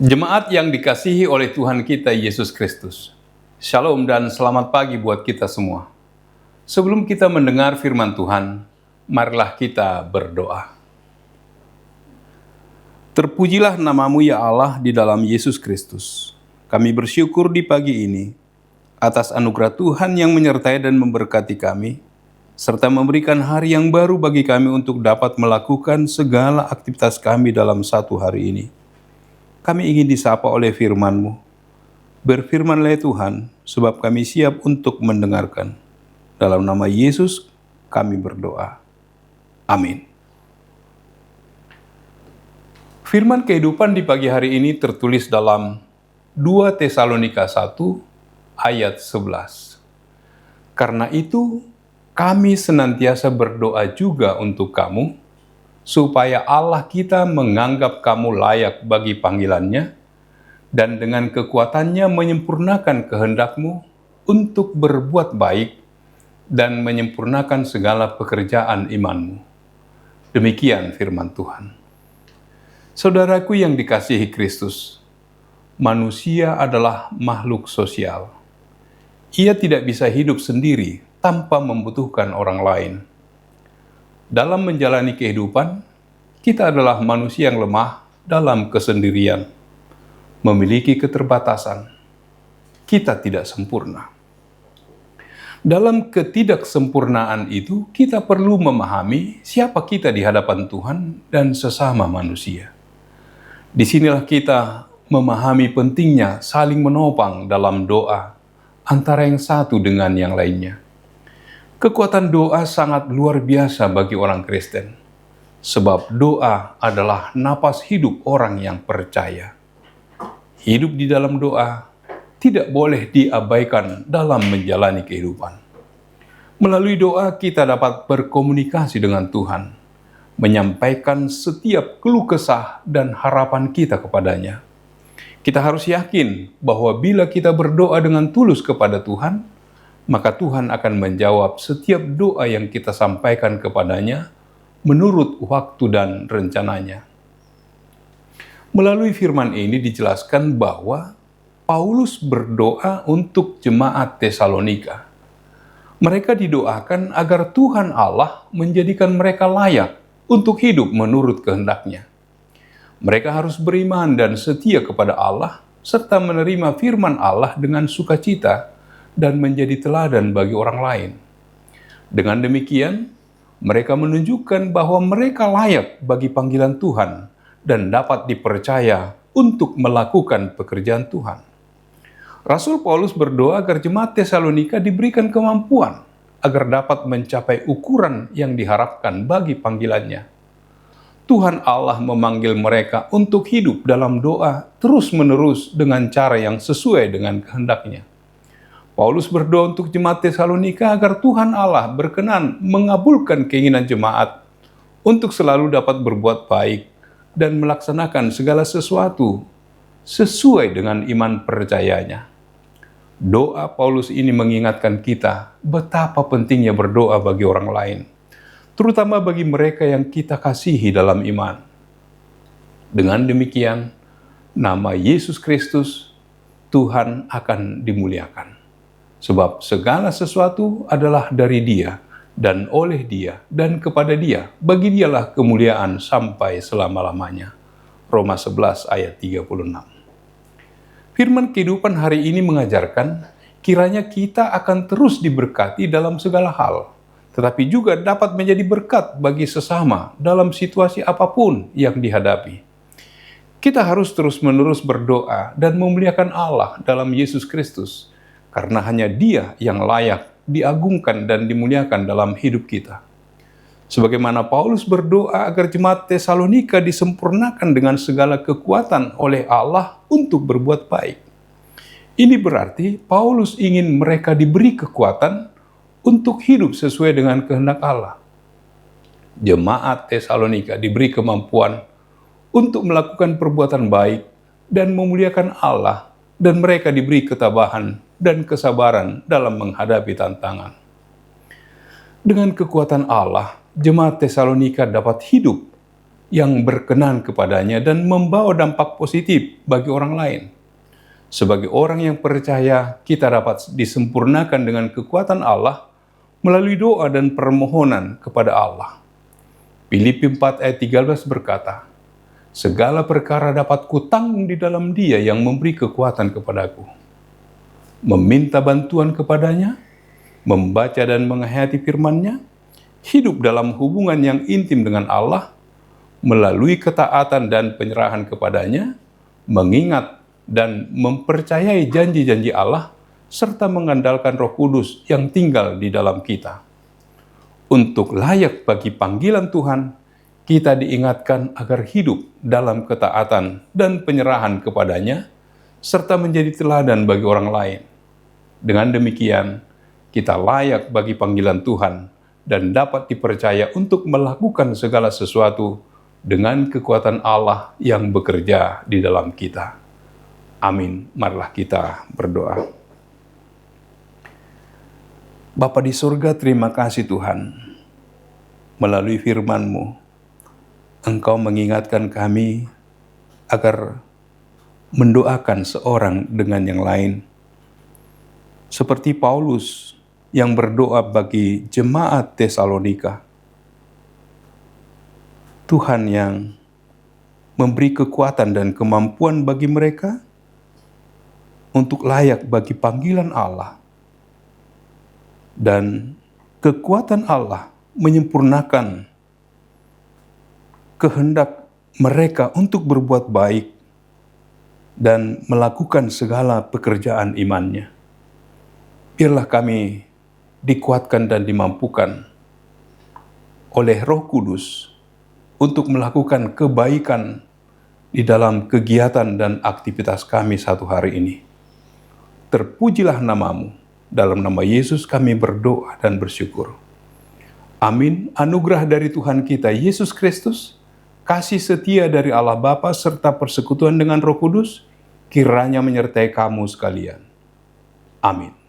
Jemaat yang dikasihi oleh Tuhan kita Yesus Kristus. Shalom dan selamat pagi buat kita semua. Sebelum kita mendengar firman Tuhan, marilah kita berdoa. Terpujilah namamu ya Allah di dalam Yesus Kristus. Kami bersyukur di pagi ini atas anugerah Tuhan yang menyertai dan memberkati kami, serta memberikan hari yang baru bagi kami untuk dapat melakukan segala aktivitas kami dalam satu hari ini. Kami ingin disapa oleh firman-Mu. Berfirmanlah Tuhan, sebab kami siap untuk mendengarkan. Dalam nama Yesus kami berdoa. Amin. Firman kehidupan di pagi hari ini tertulis dalam 2 Tesalonika 1 ayat 11. Karena itu, kami senantiasa berdoa juga untuk kamu, supaya Allah kita menganggap kamu layak bagi panggilannya, dan dengan kekuatannya menyempurnakan kehendak-Mu untuk berbuat baik dan menyempurnakan segala pekerjaan iman-Mu. Demikian firman Tuhan. Saudaraku yang dikasihi Kristus, manusia adalah makhluk sosial. Ia tidak bisa hidup sendiri tanpa membutuhkan orang lain. Dalam menjalani kehidupan, kita adalah manusia yang lemah dalam kesendirian, memiliki keterbatasan. Kita tidak sempurna. Dalam ketidaksempurnaan itu, kita perlu memahami siapa kita di hadapan Tuhan dan sesama manusia. Disinilah kita memahami pentingnya saling menopang dalam doa antara yang satu dengan yang lainnya. Kekuatan doa sangat luar biasa bagi orang Kristen, sebab doa adalah napas hidup orang yang percaya. Hidup di dalam doa tidak boleh diabaikan dalam menjalani kehidupan. Melalui doa kita dapat berkomunikasi dengan Tuhan, menyampaikan setiap keluh kesah dan harapan kita kepadanya. Kita harus yakin bahwa bila kita berdoa dengan tulus kepada Tuhan, maka Tuhan akan menjawab setiap doa yang kita sampaikan kepadanya menurut waktu dan rencananya. Melalui firman ini dijelaskan bahwa Paulus berdoa untuk jemaat Tesalonika. Mereka didoakan agar Tuhan Allah menjadikan mereka layak untuk hidup menurut kehendak-Nya. Mereka harus beriman dan setia kepada Allah, serta menerima firman Allah dengan sukacita dan menjadi teladan bagi orang lain. Dengan demikian, mereka menunjukkan bahwa mereka layak bagi panggilan Tuhan dan dapat dipercaya untuk melakukan pekerjaan Tuhan. Rasul Paulus berdoa agar jemaat Tesalonika diberikan kemampuan agar dapat mencapai ukuran yang diharapkan bagi panggilannya. Tuhan Allah memanggil mereka untuk hidup dalam doa terus-menerus dengan cara yang sesuai dengan kehendak-Nya. Paulus berdoa untuk jemaat Tesalonika agar Tuhan Allah berkenan mengabulkan keinginan jemaat untuk selalu dapat berbuat baik dan melaksanakan segala sesuatu sesuai dengan iman percayanya. Doa Paulus ini mengingatkan kita betapa pentingnya berdoa bagi orang lain, terutama bagi mereka yang kita kasihi dalam iman. Dengan demikian, nama Yesus Kristus, Tuhan akan dimuliakan. Sebab segala sesuatu adalah dari Dia, dan oleh Dia, dan kepada Dia. Bagi Dialah kemuliaan sampai selama-lamanya. Roma 11 ayat 36. Firman kehidupan hari ini mengajarkan, kiranya kita akan terus diberkati dalam segala hal, tetapi juga dapat menjadi berkat bagi sesama dalam situasi apapun yang dihadapi. Kita harus terus-menerus berdoa dan memuliakan Allah dalam Yesus Kristus, karena hanya Dia yang layak diagungkan dan dimuliakan dalam hidup kita. Sebagaimana Paulus berdoa agar jemaat Tesalonika disempurnakan dengan segala kekuatan oleh Allah untuk berbuat baik. Ini berarti Paulus ingin mereka diberi kekuatan untuk hidup sesuai dengan kehendak Allah. Jemaat Tesalonika diberi kemampuan untuk melakukan perbuatan baik dan memuliakan Allah, dan mereka diberi ketabahan dan kesabaran dalam menghadapi tantangan. Dengan kekuatan Allah, jemaat Tesalonika dapat hidup yang berkenan kepadanya dan membawa dampak positif bagi orang lain. Sebagai orang yang percaya, kita dapat disempurnakan dengan kekuatan Allah melalui doa dan permohonan kepada Allah. Filipi 4 ayat 13 berkata, "Segala perkara dapat kutanggung di dalam Dia yang memberi kekuatan kepadaku." Meminta bantuan kepadanya, membaca dan menghayati firman-Nya, hidup dalam hubungan yang intim dengan Allah, melalui ketaatan dan penyerahan kepadanya, mengingat dan mempercayai janji-janji Allah, serta mengandalkan Roh Kudus yang tinggal di dalam kita. Untuk layak bagi panggilan Tuhan, kita diingatkan agar hidup dalam ketaatan dan penyerahan kepadanya, serta menjadi teladan bagi orang lain. Dengan demikian, kita layak bagi panggilan Tuhan dan dapat dipercaya untuk melakukan segala sesuatu dengan kekuatan Allah yang bekerja di dalam kita. Amin. Marilah kita berdoa. Bapa di surga, terima kasih Tuhan. Melalui firman-Mu, Engkau mengingatkan kami agar mendoakan seorang dengan yang lain. Seperti Paulus yang berdoa bagi jemaat Tesalonika. Tuhan yang memberi kekuatan dan kemampuan bagi mereka untuk layak bagi panggilan Allah. Dan kekuatan Allah menyempurnakan kehendak mereka untuk berbuat baik dan melakukan segala pekerjaan imannya. Biarlah kami dikuatkan dan dimampukan oleh Roh Kudus untuk melakukan kebaikan di dalam kegiatan dan aktivitas kami satu hari ini. Terpujilah nama-Mu. Dalam nama Yesus kami berdoa dan bersyukur. Amin. Anugerah dari Tuhan kita Yesus Kristus, kasih setia dari Allah Bapa serta persekutuan dengan Roh Kudus, kiranya menyertai kamu sekalian. Amin.